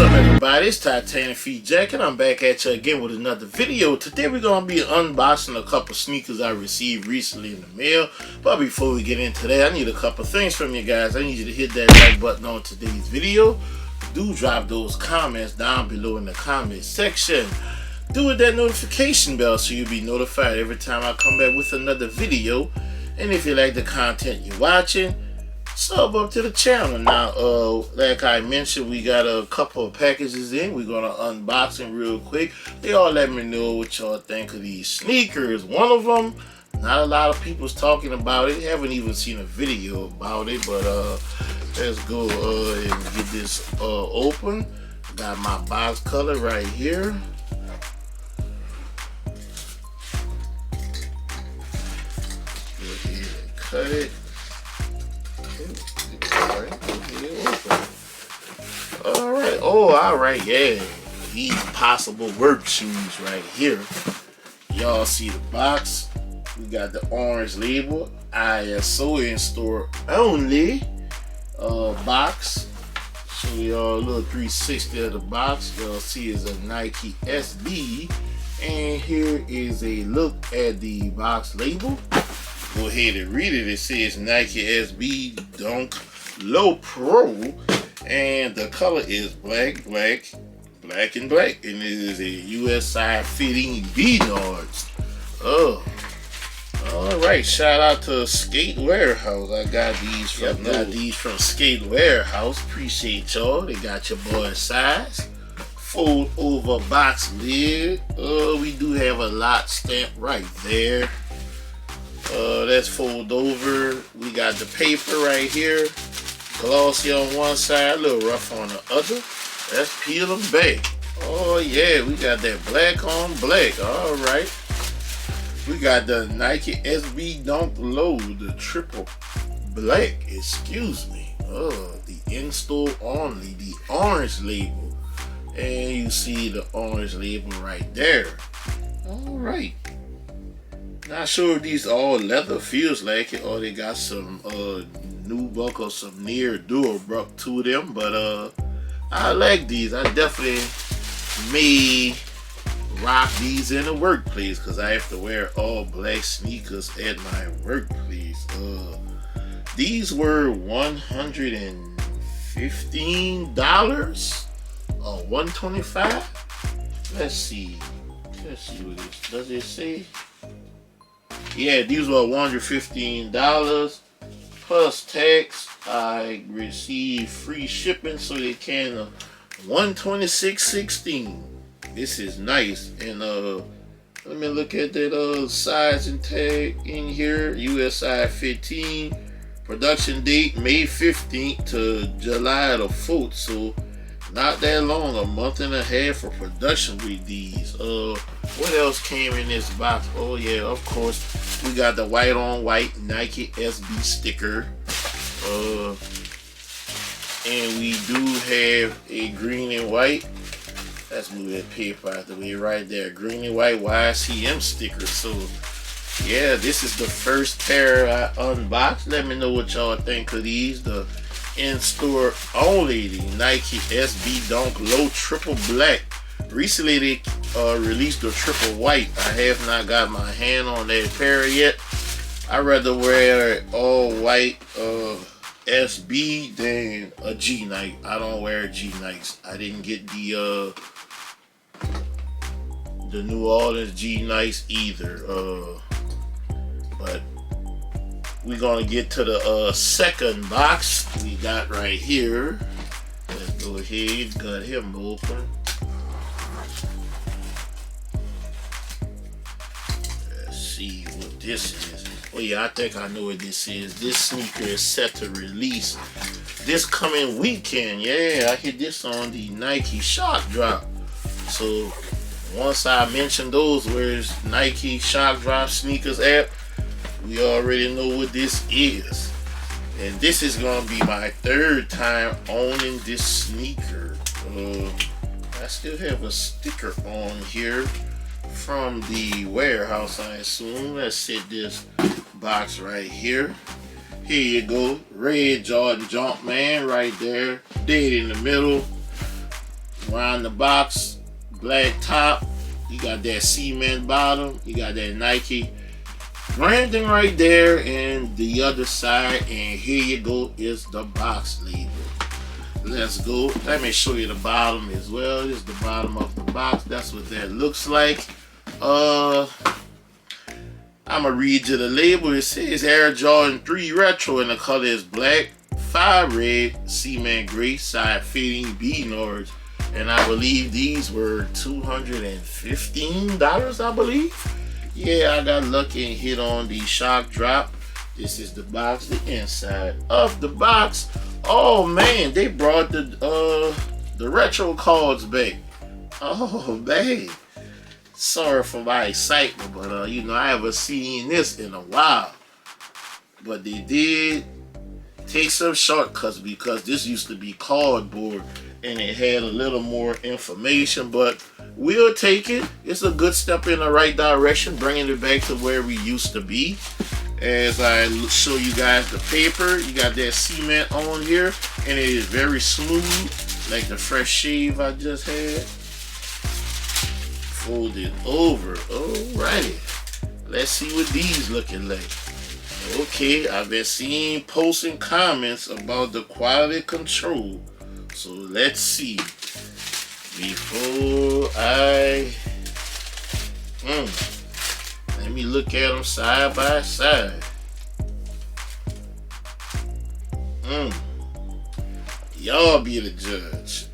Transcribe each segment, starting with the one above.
up, everybody? It's TitanicFeetJack, and I'm back at you again with another video. Today we're going to be unboxing a couple sneakers I received recently in the mail. But before we get into that, I need a couple things from you guys. I need you to hit that like button on today's video. Do drop those comments down below in the comment section. Do hit that notification bell so you'll be notified every time I come back with another video. And if you like the content you're watching, sub up to the channel. Now, like I mentioned, we got a couple of packages in. We're gonna unbox them real quick. They all let me know what y'all think of these sneakers. One of them, not a lot of people's talking about it. Haven't even seen a video about it, but let's go and get this open. Got my box color right here. Go ahead and cut it. Alright, alright, yeah. These possible work shoes right here. Y'all see the box. We got the orange label. ISO in store only. Box. Show y'all a little 360 of the box. Y'all see is a Nike SB. And here is a look at the box label. Go ahead and read it. It says Nike SB Dunk Low Pro, and the color is black, and black, and it is a USI fitting V-Nards. Oh, all right. Shout out to Skate Warehouse. I got these from Skate Warehouse. Appreciate y'all. They got your boy size. Fold over box lid. We do have a lot stamped right there. Let's fold over. We got the paper right here. Glossy on one side, a little rough on the other. Let's peel them back. Oh yeah, we got that black on black. All right. We got the Nike SB Dunk Low, the triple black. Excuse me. The in-store only, the orange label, and you see the orange label right there. All right. Not sure if these all leather, feels like it, or they got some nubuck or some near durabruck to them, but I like these. I definitely may rock these in the workplace because I have to wear all black sneakers at my workplace. These were $115 or $125. Let's see what this does. It say? Yeah, these were $115 plus tax. I received free shipping, so they came $126.16. This is nice. And let me look at that size and tag in here. USI 15. Production date May 15th to July the 4th. So not that long, a month and a half for production with these. What else came in this box? Oh yeah, of course, we got the white on white Nike SB sticker. And we do have a green and white. Let's move that paper out the way right there. Green and white YCM sticker. So yeah, this is the first pair I unboxed. Let me know what y'all think of these. The in-store only, the Nike SB Dunk Low Triple Black. Recently they released the triple white. I have not got my hand on that pair yet. I'd rather wear all white SB than a G Nike. I don't wear G Nikes. I didn't get the New Orleans G Nikes either. But we're gonna get to the second box we got right here. Let's go ahead, got him open. Let's see what this is. Oh yeah, I think I know what this is. This sneaker is set to release this coming weekend. Yeah, I hit this on the Nike Shock Drop. So once I mention those, where's Nike Shock Drop sneakers at, we already know what this is. And this is gonna be my third time owning this sneaker. I still have a sticker on here from the warehouse, I assume. Let's set this box right here. Here you go, red Jordan Jumpman right there, dead in the middle. around the box, black top. You got that cement bottom. You got that Nike branding right there, and the other side. And here you go is the box label. Let's go. Let me show you the bottom as well. This is the bottom of the box. That's what that looks like. I'm gonna read you the label. It says Air Jordan 3 Retro, and the color is black, 5 red, cement gray, side fitting B-Nords. And I believe these were $215, I believe. Yeah, I got lucky and hit on the shock drop. This is the box, the inside of the box. Oh man, they brought the retro cards back. Oh man. Sorry for my excitement, but you know, I haven't seen this in a while. But they did take some shortcuts because this used to be cardboard and it had a little more information, but we'll take it. It's a good step in the right direction, bringing it back to where we used to be. As I show you guys the paper, you got that cement on here, and it is very smooth, like the fresh shave I just had. Fold it over. Alrighty. Let's see what these looking like. Okay, I've been seeing posts and comments about the quality control. So let's see. Before I let me look at them side by side. Y'all be the judge.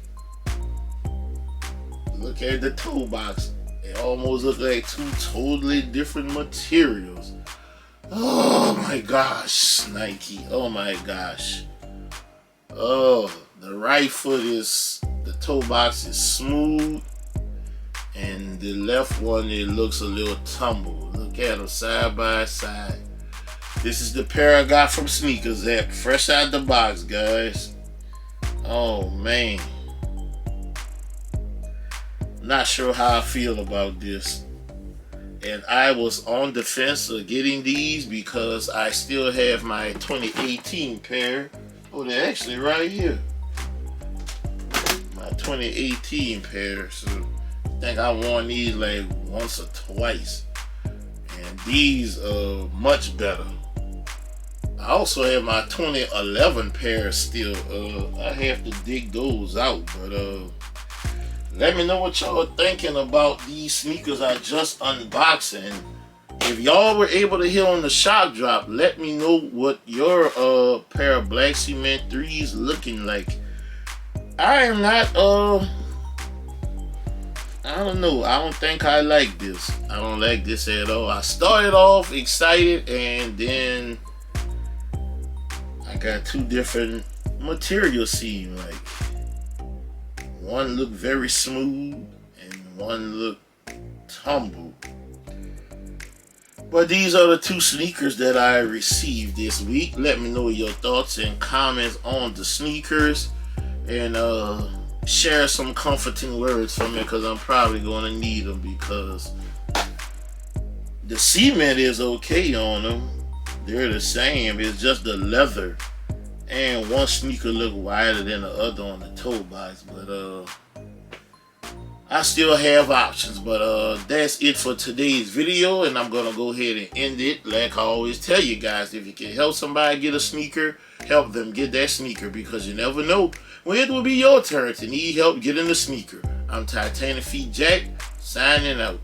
Look at the toe box. They almost look like two totally different materials. Oh my gosh, Nike. Oh my gosh. Oh, the right foot is, the toe box is smooth, and the left one, it looks a little tumbled. Look at them side by side. This is the pair I got from nikesb, fresh out the box, guys. Oh man. Not sure how I feel about this. And I was on the fence of getting these because I still have my 2018 pair. Oh, they're actually right here. My 2018 pair. So I think I worn these like once or twice. And these are much better. I also have my 2011 pair still. I have to dig those out, but let me know what y'all are thinking about these sneakers I just unboxed. And if y'all were able to hit on the shock drop, let me know what your pair of black cement 3s looking like. I am not I don't know. I don't think I like this. I don't like this at all. I started off excited, and then I got two different materials seem like. One looked very smooth and one looked tumbled. But these are the two sneakers that I received this week. Let me know your thoughts and comments on the sneakers, and share some comforting words for me, because I'm probably going to need them, because the cement is okay on them. They're the same. It's just the leather. And one sneaker look wider than the other on the toe box, but I still have options. But that's it for today's video, and I'm gonna go ahead and end it. Like I always tell you guys, if you can help somebody get a sneaker, help them get that sneaker, because you never know when it will be your turn to need help getting a sneaker. I'm TitanicFeetJack, signing out.